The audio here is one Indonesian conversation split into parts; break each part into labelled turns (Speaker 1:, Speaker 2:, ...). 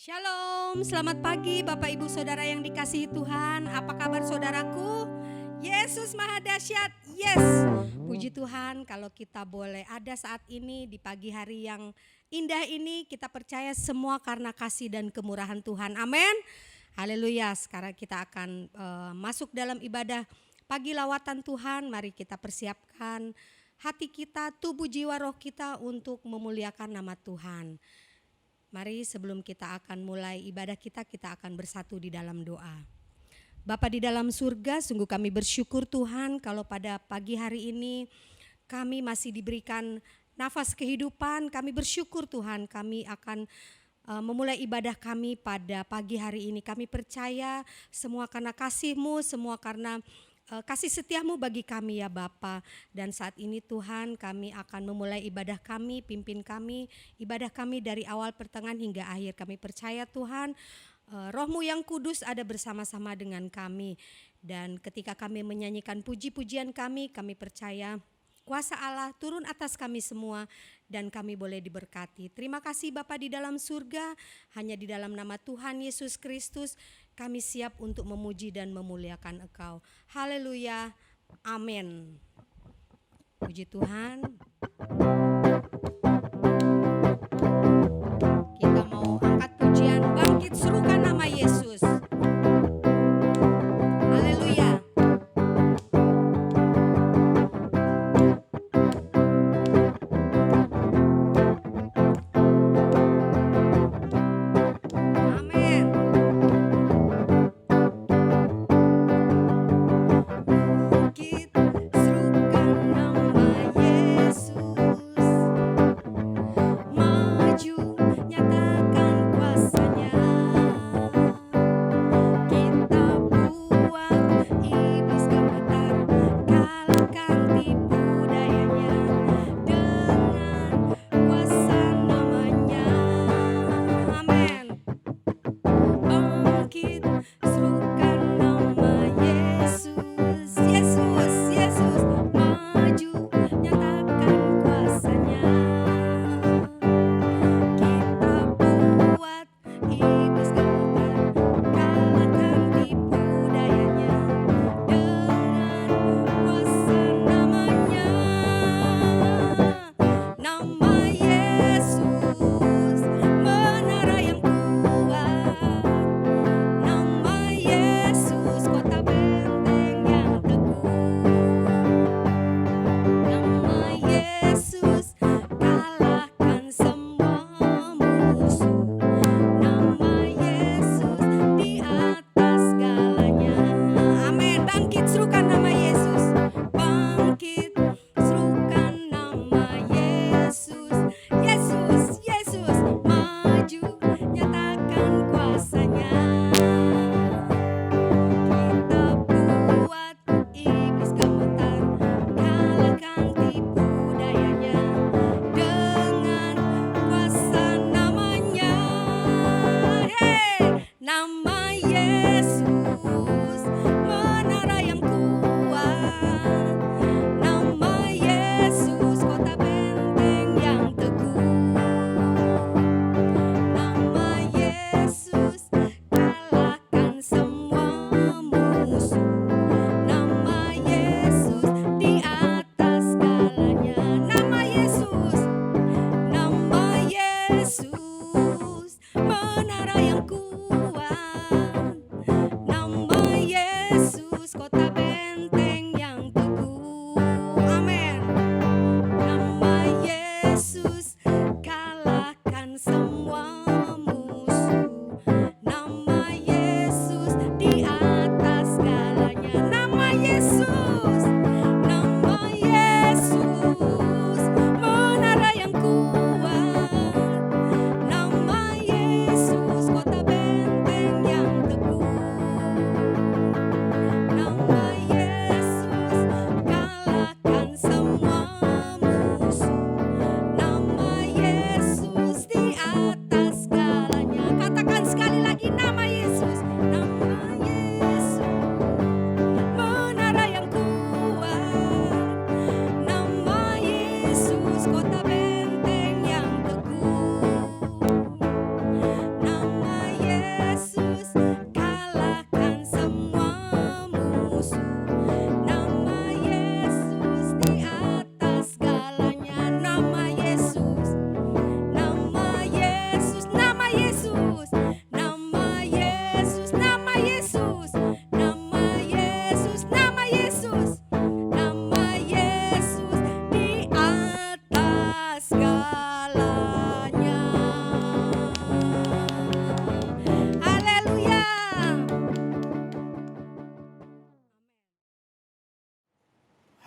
Speaker 1: Shalom, selamat pagi Bapak Ibu Saudara yang dikasihi Tuhan. Apa kabar saudaraku? Yesus Maha Dahsyat. Yes. Puji Tuhan kalau kita boleh ada saat ini di pagi hari yang indah ini, kita percaya semua karena kasih dan kemurahan Tuhan. Amin. Haleluya. Sekarang kita akan masuk dalam ibadah pagi lawatan Tuhan. Mari kita persiapkan hati kita, tubuh, jiwa, roh kita untuk memuliakan nama Tuhan. Mari sebelum kita akan mulai ibadah kita akan bersatu di dalam doa. Bapa di dalam surga, sungguh kami bersyukur Tuhan kalau pada pagi hari ini kami masih diberikan nafas kehidupan. Kami bersyukur Tuhan, kami akan memulai ibadah kami pada pagi hari ini. Kami percaya semua karena kasih-Mu, semua karena kasih setiamu bagi kami ya Bapa. Dan saat ini Tuhan kami akan memulai ibadah kami, pimpin kami, ibadah kami dari awal pertengahan hingga akhir. Kami percaya Tuhan Roh-Mu yang kudus ada bersama-sama dengan kami. Dan ketika kami menyanyikan puji-pujian kami percaya kuasa Allah turun atas kami semua dan kami boleh diberkati. Terima kasih Bapa di dalam surga, hanya di dalam nama Tuhan Yesus Kristus kami siap untuk memuji dan memuliakan Engkau. Haleluya, amin. Puji Tuhan. Kita mau angkat pujian, bangkit serukan nama Yesus. Haleluya. Bangkit, serukan nama Yesus.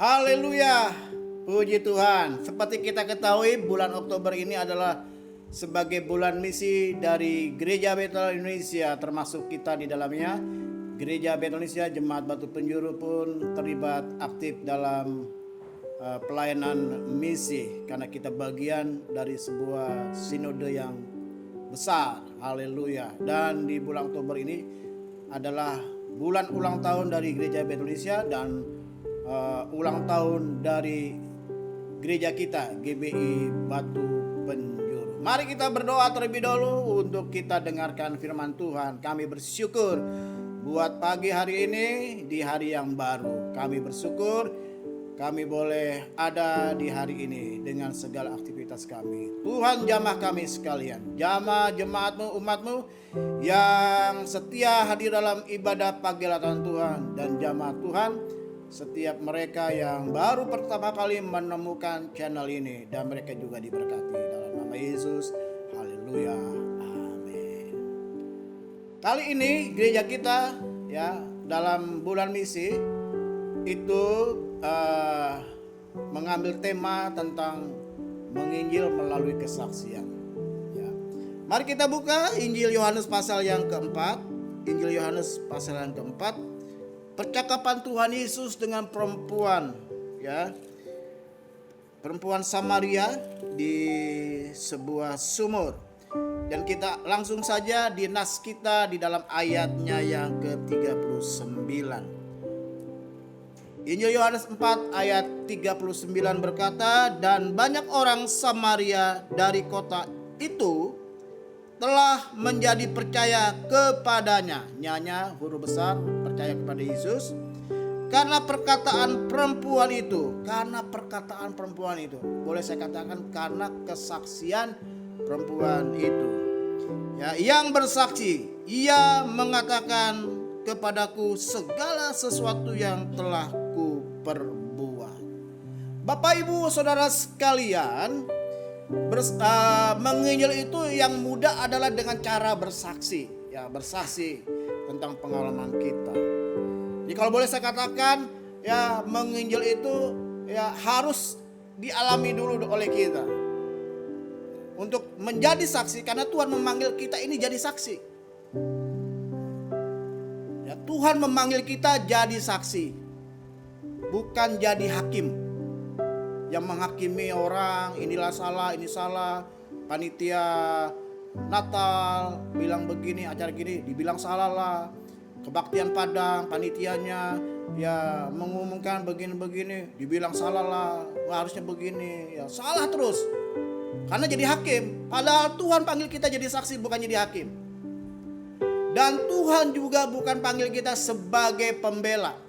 Speaker 2: Haleluya, puji Tuhan. Seperti kita ketahui, bulan Oktober ini adalah sebagai bulan misi dari Gereja Betel Indonesia, termasuk kita di dalamnya. Gereja Betel Indonesia Jemaat Batu Penjuru pun terlibat aktif dalam pelayanan misi, karena kita bagian dari sebuah sinode yang besar. Haleluya. Dan di bulan Oktober ini adalah bulan ulang tahun dari Gereja Betel Indonesia dan ulang tahun dari gereja kita GBI Batu Penjuru. Mari kita berdoa terlebih dahulu untuk kita dengarkan firman Tuhan. Kami bersyukur buat pagi hari ini, di hari yang baru. Kami bersyukur kami boleh ada di hari ini dengan segala aktivitas kami. Tuhan jamah kami sekalian, jamah jemaatmu, umatmu yang setia hadir dalam ibadah pagi latan Tuhan, dan jamah Tuhan setiap mereka yang baru pertama kali menemukan channel ini, dan mereka juga diberkati dalam nama Yesus. Haleluya, amin. Kali ini gereja kita ya dalam bulan misi itu mengambil tema tentang menginjil melalui kesaksian ya. Mari kita buka Injil Yohanes pasal yang keempat. Injil Yohanes pasal yang keempat, percakapan Tuhan Yesus dengan perempuan ya, perempuan Samaria di sebuah sumur. Dan kita langsung saja di nas kita di dalam ayatnya yang ke-39. Injil Yohanes 4 ayat 39 berkata, dan banyak orang Samaria dari kota itu telah menjadi percaya kepadanya. Nyanya huruf besar, percaya kepada Yesus karena perkataan perempuan itu. Karena perkataan perempuan itu, boleh saya katakan karena kesaksian perempuan itu ya, yang bersaksi, ia mengatakan kepadaku segala sesuatu yang telah ku perbuat. Bapak ibu saudara sekalian, menginjil itu yang mudah adalah dengan cara bersaksi ya, bersaksi tentang pengalaman kita. Jadi kalau boleh saya katakan ya, menginjil itu ya harus dialami dulu oleh kita untuk menjadi saksi, karena Tuhan memanggil kita ini jadi saksi ya. Tuhan memanggil kita jadi saksi, bukan jadi hakim yang menghakimi orang, inilah salah, ini salah. Panitia Natal bilang begini, acara gini dibilang salah lah. Kebaktian Padang, panitianya ya mengumumkan begini-begini dibilang salah lah. Wah, harusnya begini, ya salah terus. Karena jadi hakim, padahal Tuhan panggil kita jadi saksi, bukan jadi hakim. Dan Tuhan juga bukan panggil kita sebagai pembela.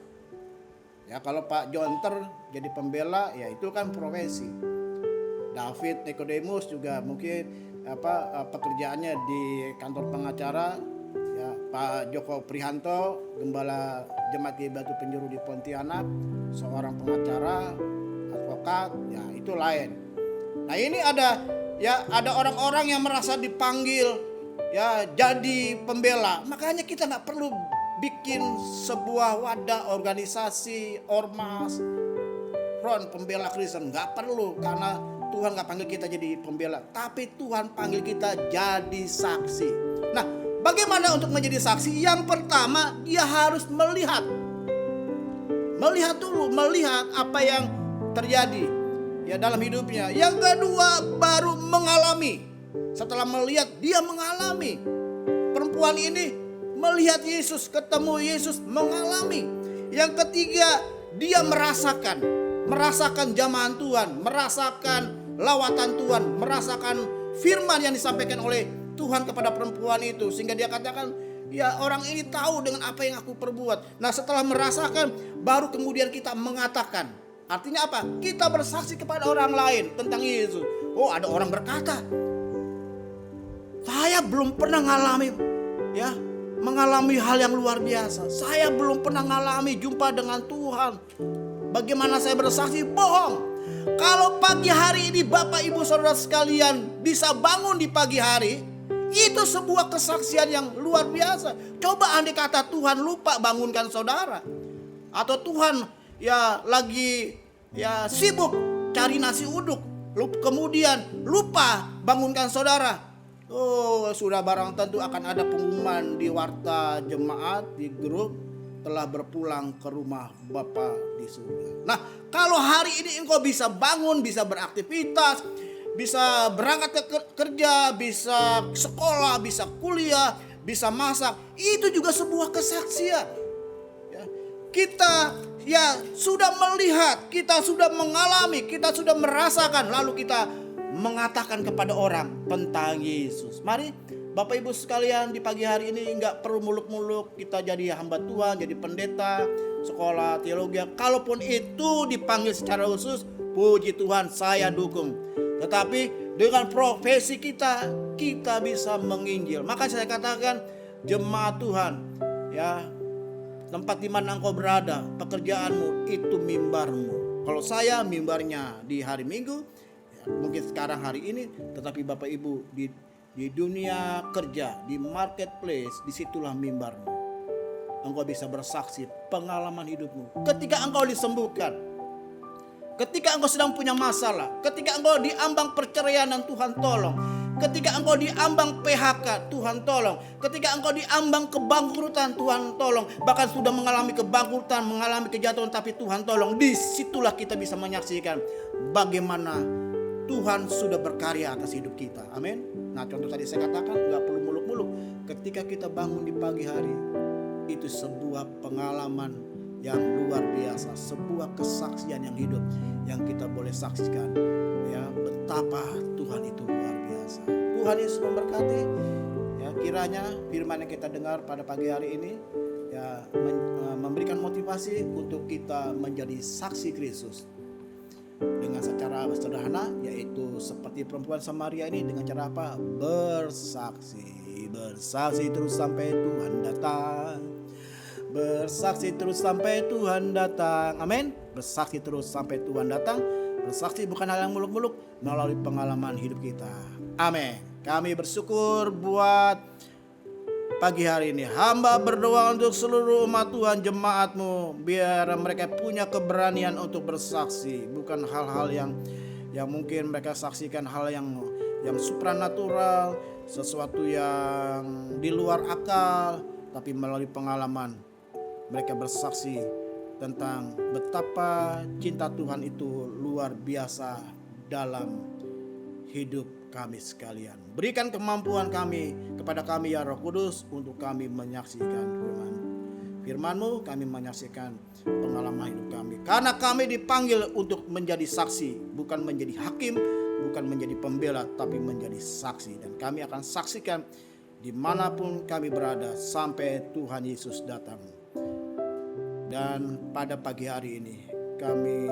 Speaker 2: Ya, kalau Pak Jonter jadi pembela, ya itu kan profesi. David Nikodemus juga mungkin pekerjaannya di kantor pengacara. Ya, Pak Joko Prihanto, gembala Jemaat Batu Penjuru di Pontianak, seorang pengacara, advokat, ya itu lain. Nah, ini ada orang-orang yang merasa dipanggil ya jadi pembela. Makanya kita nggak perlu bikin sebuah wadah, organisasi, ormas, front pembela Kristen. Nggak perlu, karena Tuhan nggak panggil kita jadi pembela, tapi Tuhan panggil kita jadi saksi. Nah, bagaimana untuk menjadi saksi? Yang pertama, dia harus melihat dulu, melihat apa yang terjadi ya dalam hidupnya. Yang kedua, baru mengalami. Setelah melihat, dia mengalami. Perempuan ini melihat Yesus, ketemu Yesus, mengalami. Yang ketiga, dia merasakan jamahan Tuhan, merasakan lawatan Tuhan, merasakan firman yang disampaikan oleh Tuhan kepada perempuan itu, sehingga dia katakan, ya orang ini tahu dengan apa yang aku perbuat. Nah, setelah merasakan, baru kemudian kita mengatakan. Artinya apa? Kita bersaksi kepada orang lain tentang Yesus. Oh, ada orang berkata, saya belum pernah mengalami hal yang luar biasa. Saya belum pernah mengalami jumpa dengan Tuhan. Bagaimana saya bersaksi? Bohong. Kalau pagi hari ini Bapak Ibu Saudara sekalian bisa bangun di pagi hari, itu sebuah kesaksian yang luar biasa. Coba andai kata Tuhan lupa bangunkan saudara, atau Tuhan ya lagi ya sibuk cari nasi uduk, kemudian lupa bangunkan saudara. Oh, sudah barang tentu akan ada pengumuman di warta jemaat, di grup, telah berpulang ke rumah Bapa di surga. Nah, kalau hari ini engkau bisa bangun, bisa beraktivitas, bisa berangkat ke kerja, bisa sekolah, bisa kuliah, bisa masak, itu juga sebuah kesaksian. Ya, kita ya sudah melihat, kita sudah mengalami, kita sudah merasakan, lalu kita mengatakan kepada orang tentang Yesus. Mari Bapak Ibu sekalian, di pagi hari ini enggak perlu muluk-muluk kita jadi hamba Tuhan, jadi pendeta, sekolah teologi. Kalaupun itu dipanggil secara khusus, puji Tuhan, saya dukung. Tetapi dengan profesi kita bisa menginjil. Maka saya katakan, jemaat Tuhan, ya, tempat di mana engkau berada, pekerjaanmu itu mimbarmu. Kalau saya mimbarnya di hari Minggu, ya, mungkin sekarang hari ini, tetapi Bapak Ibu di dunia kerja, di marketplace, disitulah mimbarmu. Engkau bisa bersaksi pengalaman hidupmu. Ketika engkau disembuhkan, ketika engkau sedang punya masalah, ketika engkau diambang perceraian dan Tuhan tolong, ketika engkau diambang PHK, Tuhan tolong, ketika engkau diambang kebangkrutan, Tuhan tolong, bahkan sudah mengalami kebangkrutan, mengalami kejatuhan, tapi Tuhan tolong. Disitulah kita bisa menyaksikan bagaimana Tuhan sudah berkarya atas hidup kita. Amin. Nah, contoh tadi saya katakan, gak perlu muluk-muluk. Ketika kita bangun di pagi hari, itu sebuah pengalaman yang luar biasa, sebuah kesaksian yang hidup yang kita boleh saksikan, ya, betapa Tuhan itu luar biasa. Tuhan Yesus memberkati. Ya, kiranya firman yang kita dengar pada pagi hari ini, ya, memberikan motivasi untuk kita menjadi saksi Kristus dengan secara sederhana, yaitu seperti perempuan Samaria ini, dengan cara apa? Bersaksi terus sampai Tuhan datang. Bersaksi terus sampai Tuhan datang. Amin. Bersaksi terus sampai Tuhan datang. Bersaksi bukan hal yang muluk-muluk, melalui pengalaman hidup kita. Amin. Kami bersyukur buat pagi hari ini. Hamba berdoa untuk seluruh umat Tuhan, jemaatmu, biar mereka punya keberanian untuk bersaksi. Bukan hal-hal yang mungkin mereka saksikan, hal yang supranatural, sesuatu yang di luar akal, tapi melalui pengalaman mereka bersaksi tentang betapa cinta Tuhan itu luar biasa dalam hidup kami sekalian. Berikan kemampuan kepada kami ya Roh Kudus, untuk kami menyaksikan firman-Mu, kami menyaksikan pengalaman hidup kami. Karena kami dipanggil untuk menjadi saksi, bukan menjadi hakim, bukan menjadi pembela, tapi menjadi saksi. Dan kami akan saksikan dimanapun kami berada sampai Tuhan Yesus datang. Dan pada pagi hari ini kami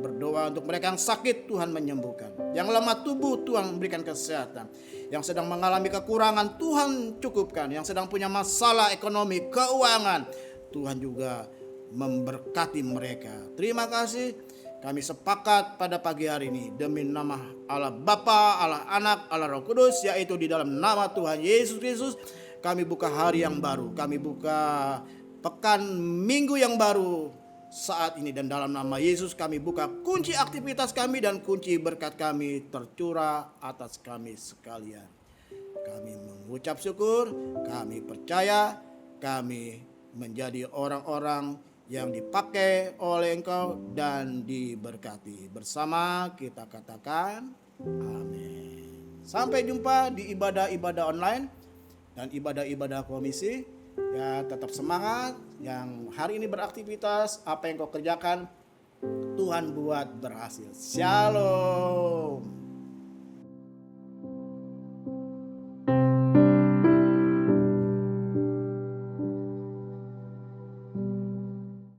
Speaker 2: berdoa untuk mereka yang sakit, Tuhan menyembuhkan. Yang lemah tubuh, Tuhan memberikan kesehatan. Yang sedang mengalami kekurangan, Tuhan cukupkan. Yang sedang punya masalah ekonomi, keuangan, Tuhan juga memberkati mereka. Terima kasih. Kami sepakat pada pagi hari ini demi nama Allah Bapa, Allah Anak, Allah Roh Kudus, yaitu di dalam nama Tuhan Yesus Kristus, kami buka hari yang baru. Kami buka pekan minggu yang baru saat ini, dan dalam nama Yesus kami buka kunci aktivitas kami, dan kunci berkat kami tercurah atas kami sekalian. Kami mengucap syukur, kami percaya, kami menjadi orang-orang yang dipakai oleh Engkau dan diberkati. Bersama kita katakan amin. Sampai jumpa di ibadah-ibadah online dan ibadah-ibadah komisi. Ya, tetap semangat. Yang hari ini beraktivitas, apa yang kau kerjakan, Tuhan buat berhasil. Shalom.